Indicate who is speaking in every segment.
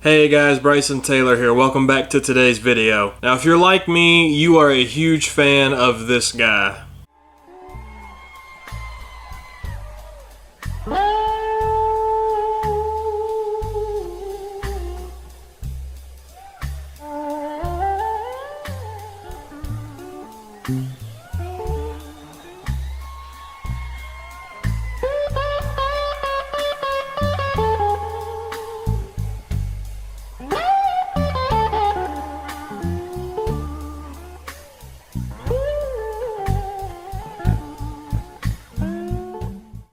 Speaker 1: Hey guys, Bryson Taylor here. Welcome back to today's video. Now if you're like me, you are a huge fan of this guy.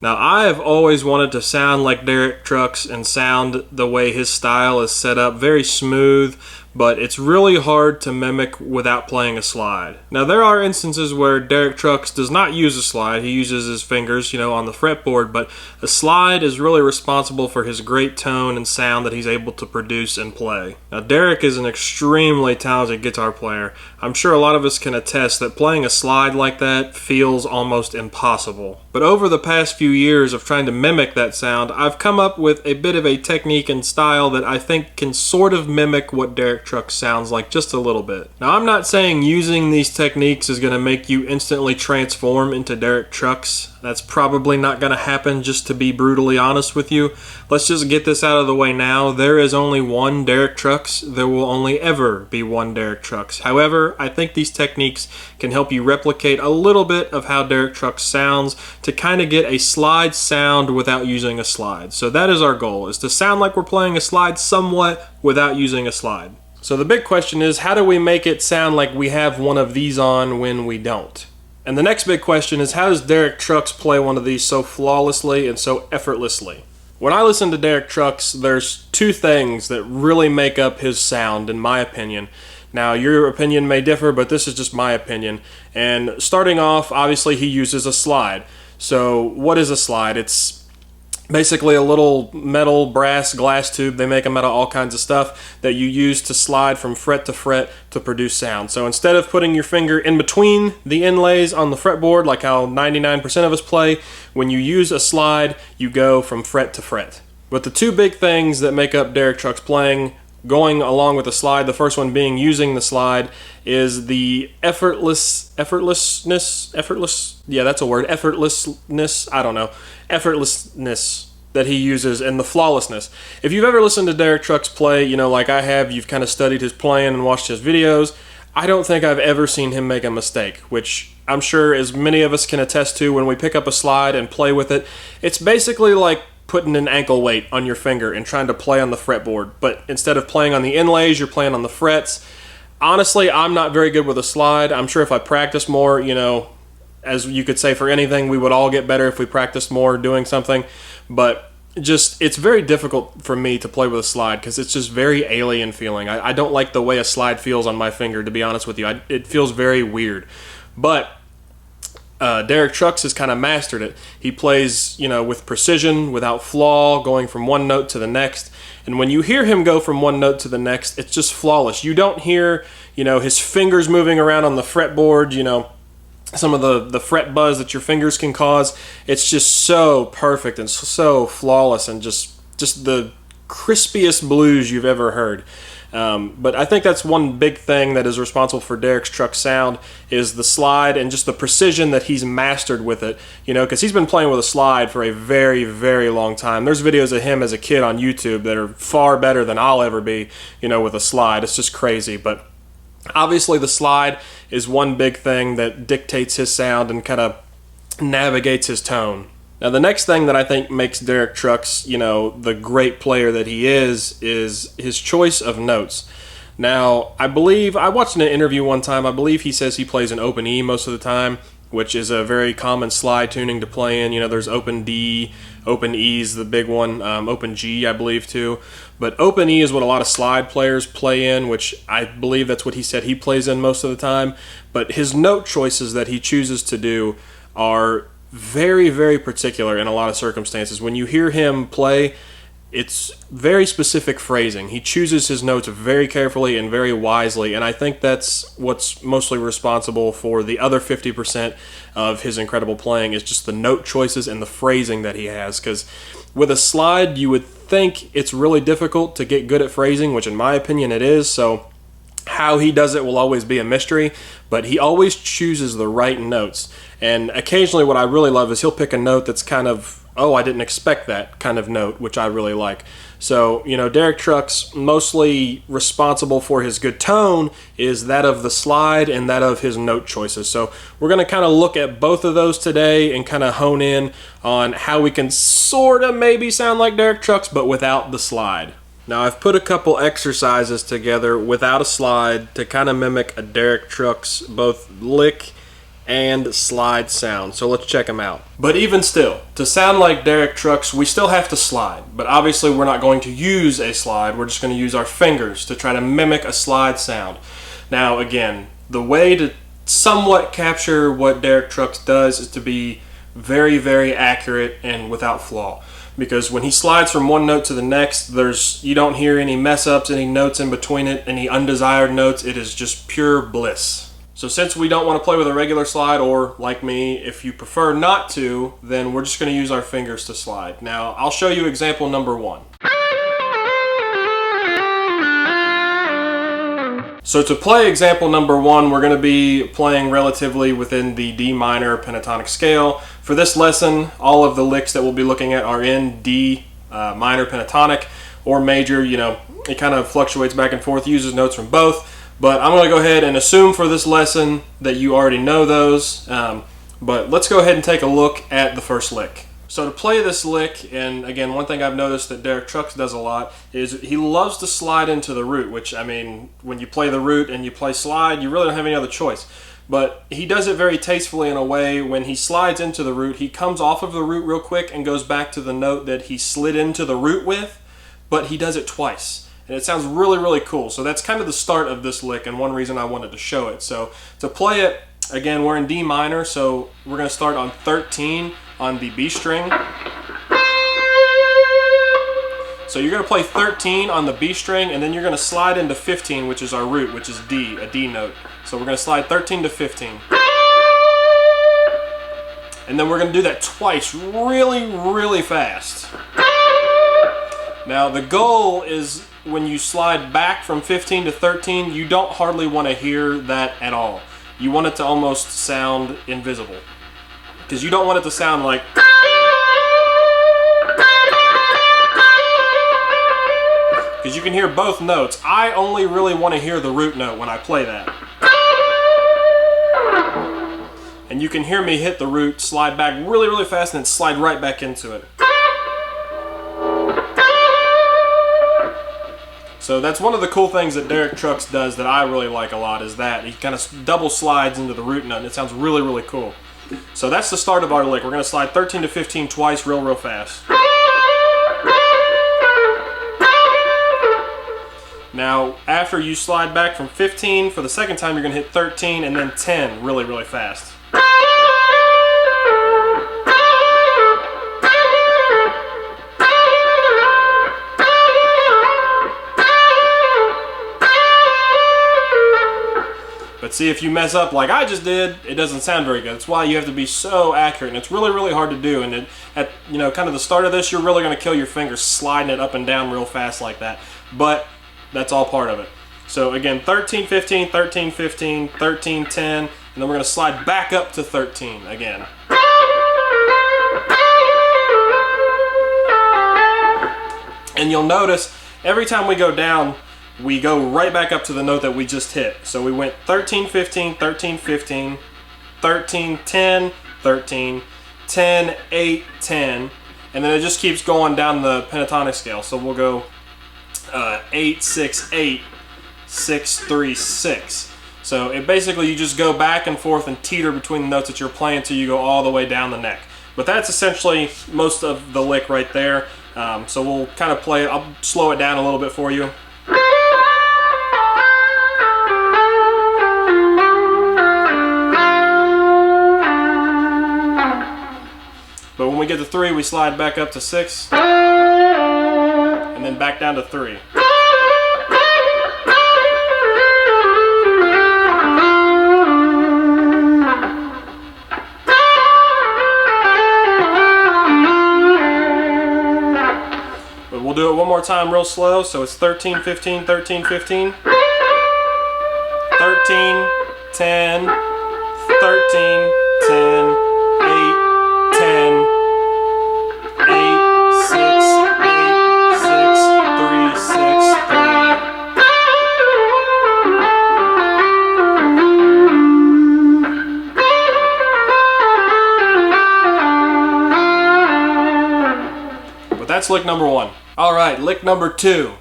Speaker 1: Now, I have always wanted to sound like Derek Trucks and sound the way his style is set up, very smooth, but it's really hard to mimic without playing a slide. Now, there are instances where Derek Trucks does not use a slide. He uses his fingers, on the fretboard, but a slide is really responsible for his great tone and sound that he's able to produce and play. Now, Derek is an extremely talented guitar player. I'm sure a lot of us can attest that playing a slide like that feels almost impossible. But over the past few years of trying to mimic that sound, I've come up with a bit of a technique and style that I think can sort of mimic what Derek Trucks sounds like just a little bit. Now, I'm not saying using these techniques is going to make you instantly transform into Derek Trucks. That's probably not going to happen, just to be brutally honest with you. Let's just get this out of the way now. There is only one Derek Trucks. There will only ever be one Derek Trucks. However, I think these techniques can help you replicate a little bit of how Derek Trucks sounds to kind of get a slide sound without using a slide. So that is our goal, is to sound like we're playing a slide somewhat without using a slide. So the big question is, how do we make it sound like we have one of these on when we don't? And the next big question is, how does Derek Trucks play one of these so flawlessly and so effortlessly? When I listen to Derek Trucks, there's two things that really make up his sound, in my opinion. Now, your opinion may differ, but this is just my opinion. And starting off, obviously, he uses a slide. So what is a slide? It's basically a little metal, brass, glass tube. They make them out of all kinds of stuff that you use to slide from fret to fret to produce sound. So instead of putting your finger in between the inlays on the fretboard, like how 99% of us play, when you use a slide, you go from fret to fret. But the two big things that make up Derek Trucks playing, going along with the slide, the first one being using the slide, is the effortlessness, that he uses, and the flawlessness. If you've ever listened to Derek Trucks play, like I have, you've kind of studied his playing and watched his videos, I don't think I've ever seen him make a mistake, which I'm sure as many of us can attest to. When we pick up a slide and play with it, it's basically like putting an ankle weight on your finger and trying to play on the fretboard, but instead of playing on the inlays, you're playing on the frets. Honestly, I'm not very good with a slide. I'm sure if I practice more, as you could say for anything, we would all get better if we practiced more doing something, but it's very difficult for me to play with a slide because it's just very alien feeling. I don't like the way a slide feels on my finger, to be honest with you. It feels very weird, but Derek Trucks has kind of mastered it. He plays, with precision, without flaw, going from one note to the next. And when you hear him go from one note to the next, it's just flawless. You don't hear, his fingers moving around on the fretboard, some of the fret buzz that your fingers can cause. It's just so perfect and so flawless and just the crispiest blues you've ever heard. But I think that's one big thing that is responsible for Derek Trucks' sound, is the slide and just the precision that he's mastered with it, because he's been playing with a slide for a very, very long time. There's videos of him as a kid on YouTube that are far better than I'll ever be, with a slide. It's just crazy. But obviously the slide is one big thing that dictates his sound and kind of navigates his tone. Now, the next thing that I think makes Derek Trucks, the great player that he is his choice of notes. Now, I watched an interview one time, I believe he says he plays an open E most of the time, which is a very common slide tuning to play in. There's open D, open E is the big one, open G, I believe, too. But open E is what a lot of slide players play in, which I believe that's what he said he plays in most of the time. But his note choices that he chooses to do are very, very particular in a lot of circumstances. When you hear him play, it's very specific phrasing. He chooses his notes very carefully and very wisely, and I think that's what's mostly responsible for the other 50% of his incredible playing, is just the note choices and the phrasing that he has. Because with a slide, you would think it's really difficult to get good at phrasing, which in my opinion it is. So how he does it will always be a mystery, but he always chooses the right notes. And occasionally what I really love is he'll pick a note that's kind of, oh, I didn't expect that kind of note, which I really like. So, you know, Derek Trucks, mostly responsible for his good tone is that of the slide and that of his note choices. So we're going to kind of look at both of those today and kind of hone in on how we can sort of maybe sound like Derek Trucks, but without the slide. Now I've put a couple exercises together without a slide to kind of mimic a Derek Trucks both lick and slide sound. So let's check them out. But even still, to sound like Derek Trucks, we still have to slide. But obviously we're not going to use a slide. We're just going to use our fingers to try to mimic a slide sound. Now again, the way to somewhat capture what Derek Trucks does is to be very, very accurate and without flaw. Because when he slides from one note to the next, you don't hear any mess ups, any notes in between it, any undesired notes. It is just pure bliss. So since we don't want to play with a regular slide, or like me, if you prefer not to, then we're just going to use our fingers to slide. Now, I'll show you example number 1. So to play example number 1, we're going to be playing relatively within the D minor pentatonic scale. For this lesson, all of the licks that we'll be looking at are in D minor pentatonic or major. You know, it kind of fluctuates back and forth, uses notes from both. But I'm going to go ahead and assume for this lesson that you already know those. But let's go ahead and take a look at the first lick. So to play this lick, and again, one thing I've noticed that Derek Trucks does a lot is he loves to slide into the root, which, I mean, when you play the root and you play slide, you really don't have any other choice. But he does it very tastefully in a way. When he slides into the root, he comes off of the root real quick and goes back to the note that he slid into the root with, but he does it twice. And it sounds really, really cool. So that's kind of the start of this lick and one reason I wanted to show it. So to play it, again, we're in D minor, so we're going to start on 13 on the B string. So you're going to play 13 on the B string, and then you're going to slide into 15, which is our root, which is D, a D note. So we're going to slide 13 to 15. And then we're going to do that twice, really, really fast. Now the goal is when you slide back from 15 to 13, you don't hardly want to hear that at all. You want it to almost sound invisible. Because you don't want it to sound like... Because you can hear both notes. I only really want to hear the root note when I play that. And you can hear me hit the root, slide back really, really fast, and then slide right back into it. So that's one of the cool things that Derek Trucks does that I really like a lot, is that he kind of double slides into the root note, and it sounds really, really cool. So that's the start of our lick. We're going to slide 13 to 15 twice real, real fast. Now, after you slide back from 15, for the second time you're going to hit 13 and then 10 really, really fast. But see, if you mess up like I just did, it doesn't sound very good. That's why you have to be so accurate, and it's really, really hard to do. And at kind of the start of this, you're really going to kill your fingers sliding it up and down real fast like that. But that's all part of it. So again, 13, 15, 13, 15, 13, 10, and then we're going to slide back up to 13 again. And you'll notice every time we go down, we go right back up to the note that we just hit. So we went 13, 15, 13, 15, 13, 10, 13, 10, 8, 10, and then it just keeps going down the pentatonic scale. So we'll go 8, 6, 8, 6, 3, 6. So it basically, you just go back and forth and teeter between the notes that you're playing until you go all the way down the neck. But that's essentially most of the lick right there. So we'll kind of play it. I'll slow it down a little bit for you. But when we get to 3, we slide back up to 6, and then back down to 3. But we'll we'll do it one more time real slow. So it's 13, 15, 13, 15. 13, 10, 13, 10, 8, 10, 8, 6, 8, 6, 3, 6, 3. But that's lick number 1. All right, lick number 2.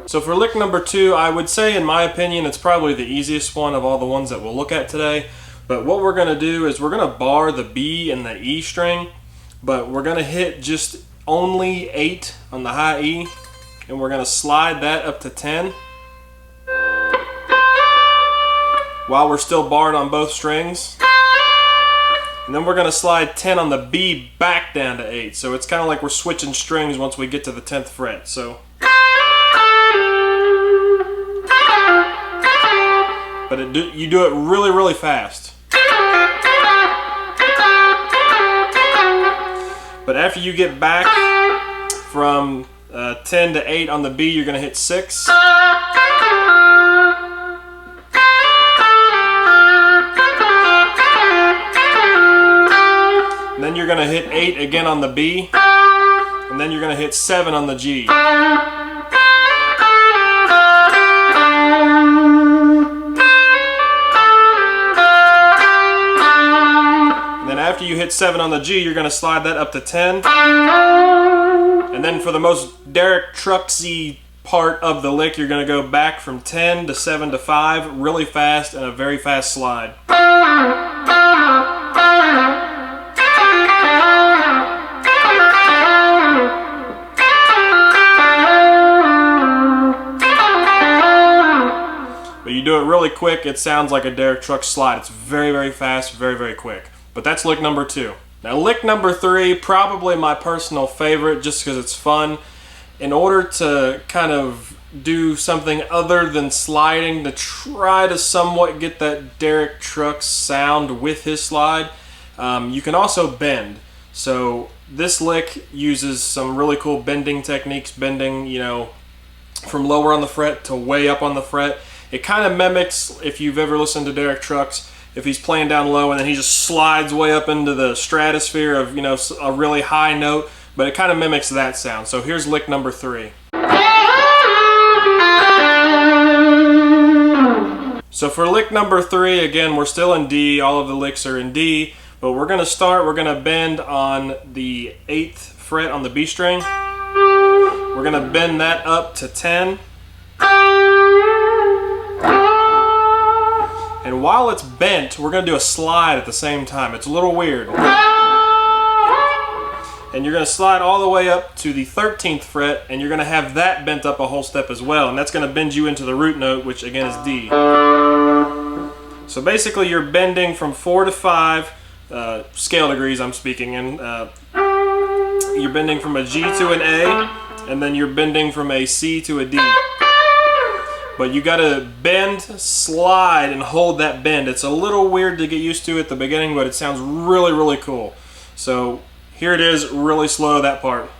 Speaker 1: So for lick number 2, I would say, in my opinion, it's probably the easiest one of all the ones that we'll look at today. But what we're going to do is we're going to bar the B and the E string, but we're going to hit just only 8 on the high E, and we're going to slide that up to 10 while we're still barred on both strings. And then we're going to slide 10 on the B back down to 8. So it's kind of like we're switching strings once we get to the 10th fret. So, but you do it really, really fast. But after you get back from 10 to 8 on the B, you're going to hit 6. And then you're going to hit 8 again on the B. And then you're going to hit 7 on the G. After you hit 7 on the G, you're going to slide that up to 10. And then for the most Derek Trucksy part of the lick, you're going to go back from 10 to 7 to 5 really fast and a very fast slide. But you do it really quick, it sounds like a Derek Truck slide. It's very, very fast, very, very quick. But that's lick number 2. Now lick number 3, probably my personal favorite just because it's fun. In order to kind of do something other than sliding, to try to somewhat get that Derek Truck sound with his slide, you can also bend. So this lick uses some really cool bending techniques, bending, you know, from lower on the fret to way up on the fret. It kind of mimics, if you've ever listened to Derek Trucks, if he's playing down low and then he just slides way up into the stratosphere of, you know, a really high note, but it kind of mimics that sound. So here's lick number 3. So for lick number 3, again, we're still in D. All of the licks are in D, but we're going to bend on the 8th fret on the B string. We're going to bend that up to 10. And while it's bent, we're going to do a slide at the same time. It's a little weird. And you're going to slide all the way up to the 13th fret, and you're going to have that bent up a whole step as well. And that's going to bend you into the root note, which again is D. So basically you're bending from 4 to 5 scale degrees I'm speaking in. You're bending from a G to an A, and then you're bending from a C to a D. But you gotta bend, slide, and hold that bend. It's a little weird to get used to at the beginning, but it sounds really, really cool. So here it is, really slow, that part.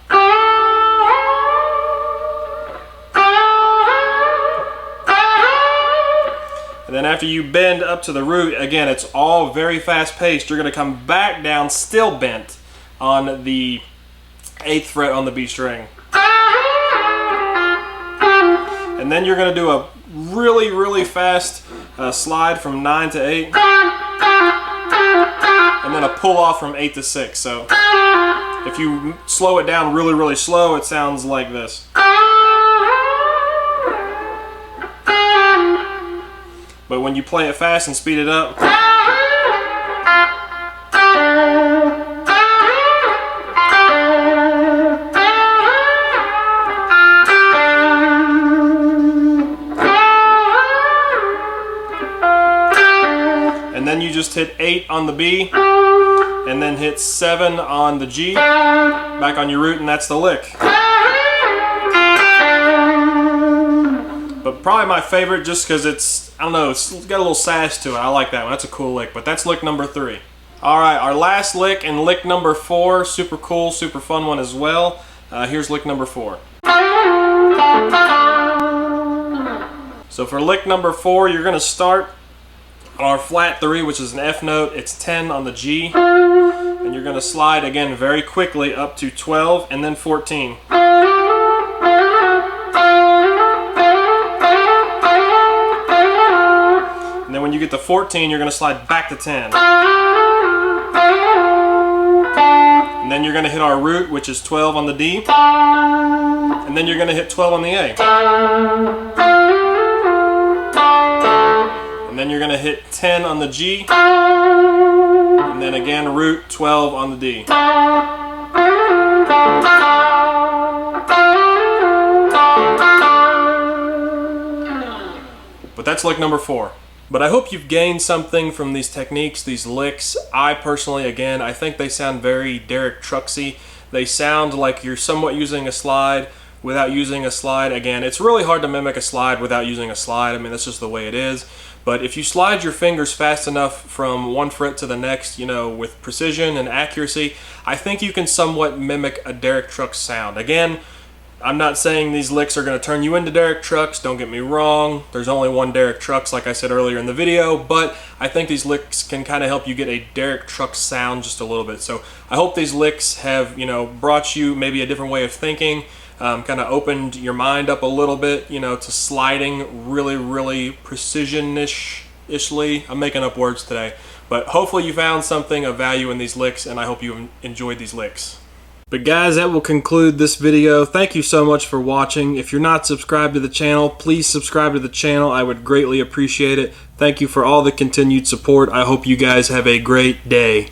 Speaker 1: And then after you bend up to the root, again, it's all very fast paced. You're gonna come back down, still bent, on the 8th fret on the B string. And then you're going to do a really, really fast slide from 9 to 8. And then a pull off from 8 to 6. So if you slow it down really, really slow, it sounds like this. But when you play it fast and speed it up, and then you just hit 8 on the B, and then hit 7 on the G, back on your root, and that's the lick. But probably my favorite just because it's, I don't know, it's got a little sass to it. I like that one. That's a cool lick. But that's lick number 3. Alright, our last lick and lick number 4. Super cool, super fun one as well. Here's lick number 4. So for lick number 4, you're going to start on our flat 3, which is an F note. It's 10 on the G. And you're going to slide again very quickly up to 12 and then 14. And then when you get to 14, you're going to slide back to 10. And then you're going to hit our root, which is 12 on the D. And then you're going to hit 12 on the A. And then you're going to hit 10 on the G. And then again, root 12 on the D. But that's lick number 4. But I hope you've gained something from these techniques, these licks. I personally, again, I think they sound very Derek Trucksy. They sound like you're somewhat using a slide without using a slide. Again, it's really hard to mimic a slide without using a slide. I mean, that's just the way it is. But if you slide your fingers fast enough from one fret to the next, you know, with precision and accuracy, I think you can somewhat mimic a Derek Trucks sound. Again, I'm not saying these licks are going to turn you into Derek Trucks, don't get me wrong. There's only one Derek Trucks, like I said earlier in the video, but I think these licks can kind of help you get a Derek Trucks sound just a little bit. So I hope these licks have, you know, brought you maybe a different way of thinking, kind of opened your mind up a little bit, you know, to sliding really precision-ishly. I'm making up words today. But hopefully you found something of value in these licks, and I hope you enjoyed these licks. But guys, that will conclude this video. Thank you so much for watching. If you're not subscribed to the channel, please subscribe to the channel. I would greatly appreciate it. Thank you for all the continued support. I hope you guys have a great day.